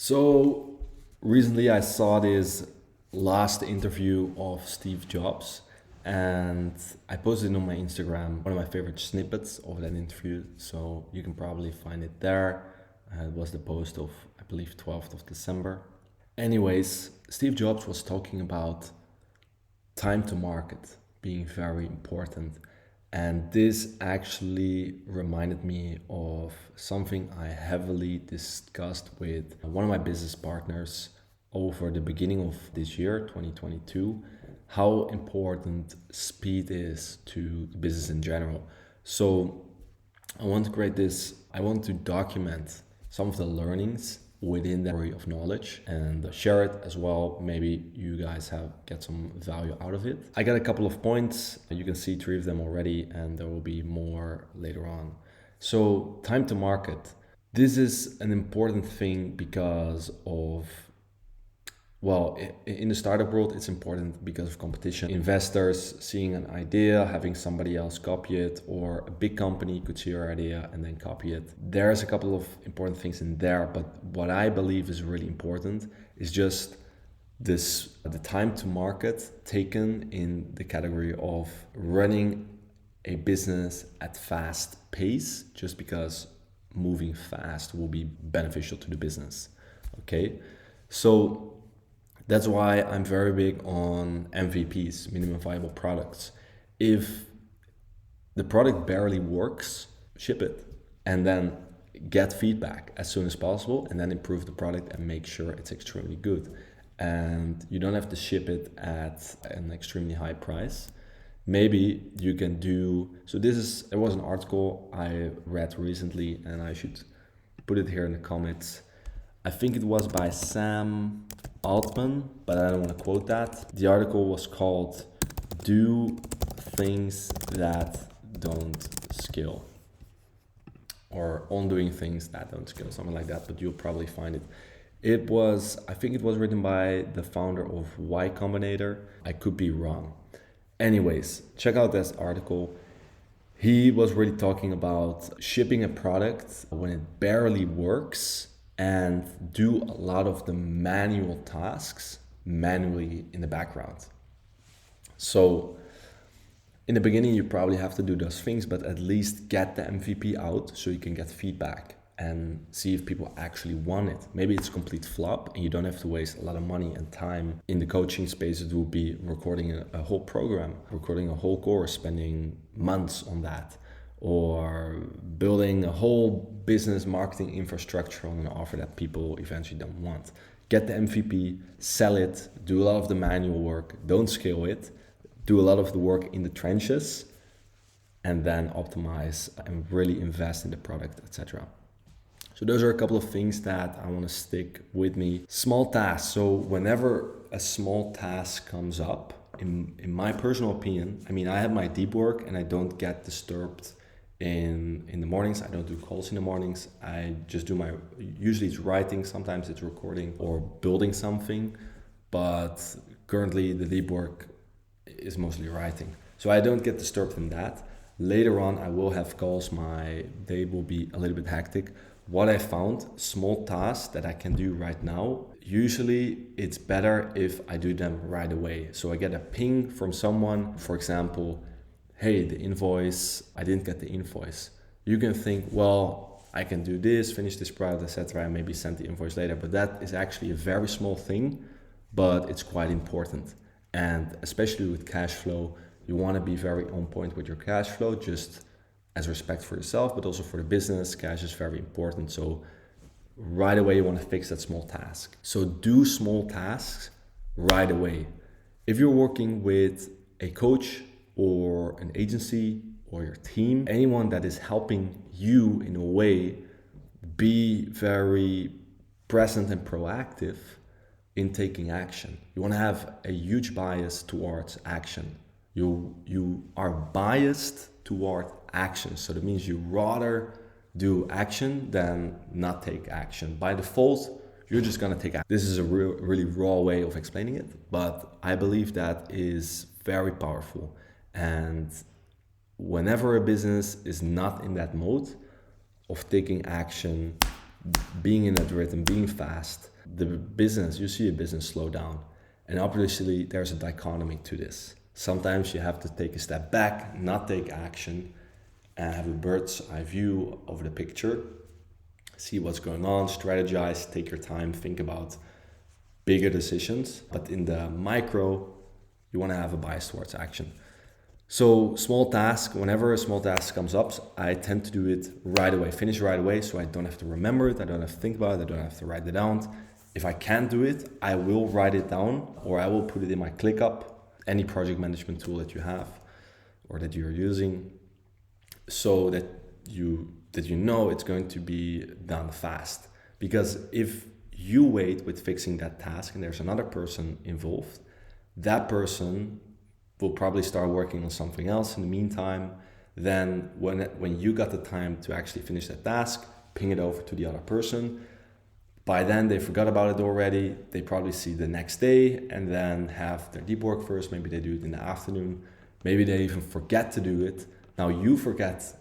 So recently I saw this last interview of Steve Jobs and I posted it on my Instagram, one of my favorite snippets of that interview. So you can probably find it there. It was the post of, I believe, 12th of December. Anyways, Steve Jobs was talking about time to market being very important. And this actually reminded me of something I heavily discussed with one of my business partners over the beginning of this year, 2022, how important speed is to the business in general. So I want to create this, I want to document some of the learnings within that area of knowledge and share it as well. Maybe you guys have get some value out of it. I got a couple of points. You can see three of them already, and there will be more later on. So time to market. This is an important thing because of well, in the startup world, it's important because of competition. Investors seeing an idea, having somebody else copy it, or a big company could see your idea and then copy it. There's a couple of important things in there, but what I believe is really important is just the time to market taken in the category of running a business at fast pace, just because moving fast will be beneficial to the business. Okay, so that's why I'm very big on MVPs, minimum viable products. If the product barely works, ship it and then get feedback as soon as possible and then improve the product and make sure it's extremely good. And you don't have to ship it at an extremely high price. Maybe you can do, so there was an article I read recently and I should put it here in the comments. I think it was by Sam Altman, but I don't want to quote that. The article was called Do Things That Don't Scale, or On Doing Things That Don't Scale, something like that, but you'll probably find it. I think it was written by the founder of Y Combinator. I could be wrong. Anyways, check out this article. He was really talking about shipping a product when it barely works and do a lot of the manual tasks manually in the background. So in the beginning, you probably have to do those things, but at least get the MVP out so you can get feedback and see if people actually want it. Maybe it's a complete flop and you don't have to waste a lot of money and time. In the coaching space, it will be recording a whole program, recording a whole course, spending months on that, or building a whole business marketing infrastructure on an offer that people eventually don't want. Get the MVP, sell it, do a lot of the manual work, don't scale it, do a lot of the work in the trenches, and then optimize and really invest in the product, etc. So those are a couple of things that I want to stick with me. Small tasks. So whenever a small task comes up, in my personal opinion, I mean, I have my deep work and I don't get disturbed in the mornings. I don't do calls in the mornings. I just do usually it's writing, sometimes it's recording or building something, but currently the deep work is mostly writing. So I don't get disturbed in that. Later on, I will have calls. My day will be a little bit hectic. What I found, small tasks that I can do right now, usually it's better if I do them right away. So I get a ping from someone, for example, hey, the invoice, I didn't get the invoice. You can think, well, I can do this, finish this product, etc., and maybe send the invoice later. But that is actually a very small thing, but it's quite important. And especially with cash flow, you want to be very on point with your cash flow, just as respect for yourself, but also for the business. Cash is very important. So right away, you want to fix that small task. So do small tasks right away. If you're working with a coach or an agency or your team, anyone that is helping you in a way, be very present and proactive in taking action. You want to have a huge bias towards action. You are biased toward action. So that means you rather do action than not take action. By default, you're just going to take action. This is a really raw way of explaining it, but I believe that is very powerful. And whenever a business is not in that mode of taking action, being in that rhythm, being fast, you see a business slow down. And obviously there's a dichotomy to this. Sometimes you have to take a step back, not take action, and have a bird's eye view of the picture, see what's going on, strategize, take your time, think about bigger decisions. But in the micro, you want to have a bias towards action. So small task, whenever a small task comes up, I tend to do it right away, finish right away, so I don't have to remember it, I don't have to think about it, I don't have to write it down. If I can't do it, I will write it down, or I will put it in my ClickUp, any project management tool that you have or that you're using, so that you know it's going to be done fast. Because if you wait with fixing that task and there's another person involved, that person will probably start working on something else in the meantime. Then when you got the time to actually finish that task, ping it over to the other person. By then they forgot about it already. They probably see the next day and then have their deep work first. Maybe they do it in the afternoon. Maybe they even forget to do it. Now you forget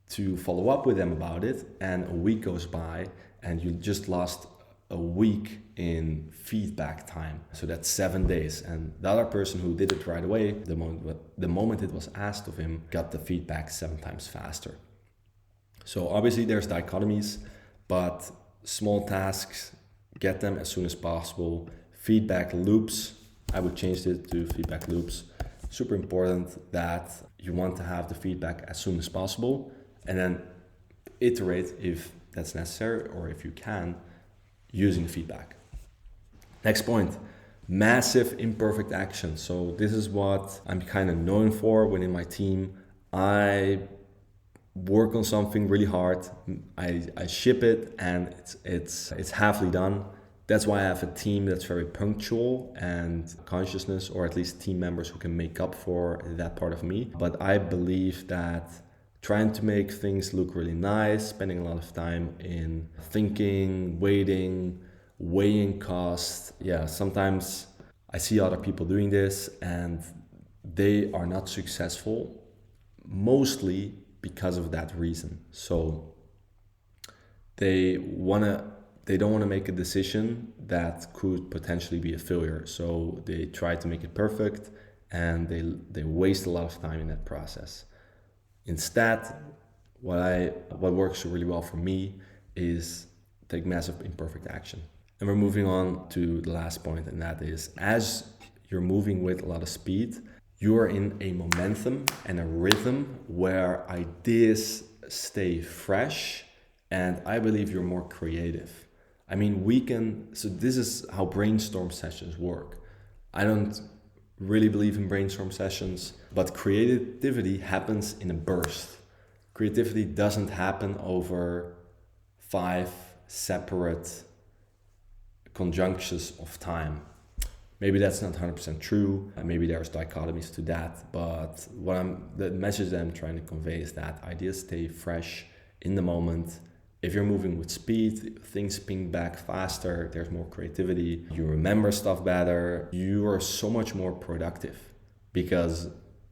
to follow up with them about it, and a week goes by and you just lost a week in feedback time. So that's 7 days. And the other person who did it right away, the moment it was asked of him, got the feedback 7 times faster. So obviously there's dichotomies, but small tasks, get them as soon as possible. Feedback loops, I would change it to feedback loops. Super important that you want to have the feedback as soon as possible, and then iterate if that's necessary, or if you can, using feedback. Next point, massive imperfect action. So this is what I'm kind of known for within my team. I work on something really hard, I ship it, and it's halfly done. That's why I have a team that's very punctual and consciousness, or at least team members who can make up for that part of me. But I believe that trying to make things look really nice, spending a lot of time in thinking, waiting, weighing costs. Yeah, sometimes I see other people doing this and they are not successful, mostly because of that reason. So they don't want to make a decision that could potentially be a failure. So they try to make it perfect, and they waste a lot of time in that process. Instead, what works really well for me is take massive imperfect action. And we're moving on to the last point, and that is, as you're moving with a lot of speed, you're in a momentum and a rhythm where ideas stay fresh, and I believe you're more creative. I mean, so this is how brainstorm sessions work. I don't really believe in brainstorm sessions, but creativity happens in a burst. Creativity doesn't happen over 5 separate conjunctions of time. Maybe that's not 100% true. Maybe there's dichotomies to that, but the message that I'm trying to convey is that ideas stay fresh in the moment. If you're moving with speed, things ping back faster, there's more creativity, you remember stuff better, you are so much more productive, because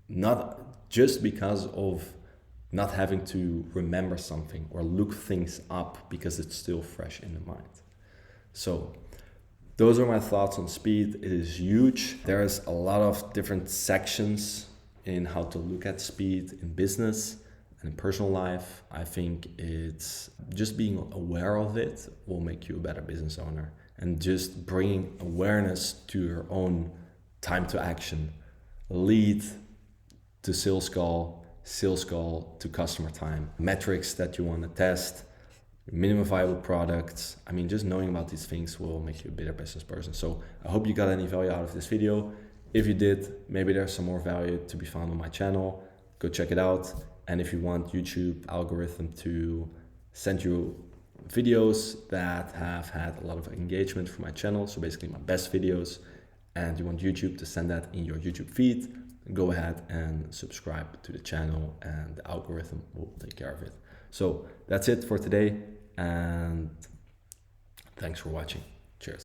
because of not having to remember something or look things up because it's still fresh in the mind. So those are my thoughts on speed. It is huge. There's a lot of different sections in how to look at speed in business and in personal life. I think it's just being aware of it will make you a better business owner, and just bringing awareness to your own time to action, lead to sales call to customer time, metrics that you want to test, minimum viable products. I mean, just knowing about these things will make you a better business person. So I hope you got any value out of this video. If you did, maybe there's some more value to be found on my channel. Go check it out. And if you want YouTube algorithm to send you videos that have had a lot of engagement from my channel, so basically my best videos, and you want YouTube to send that in your YouTube feed, go ahead and subscribe to the channel and the algorithm will take care of it. So that's it for today, and thanks for watching.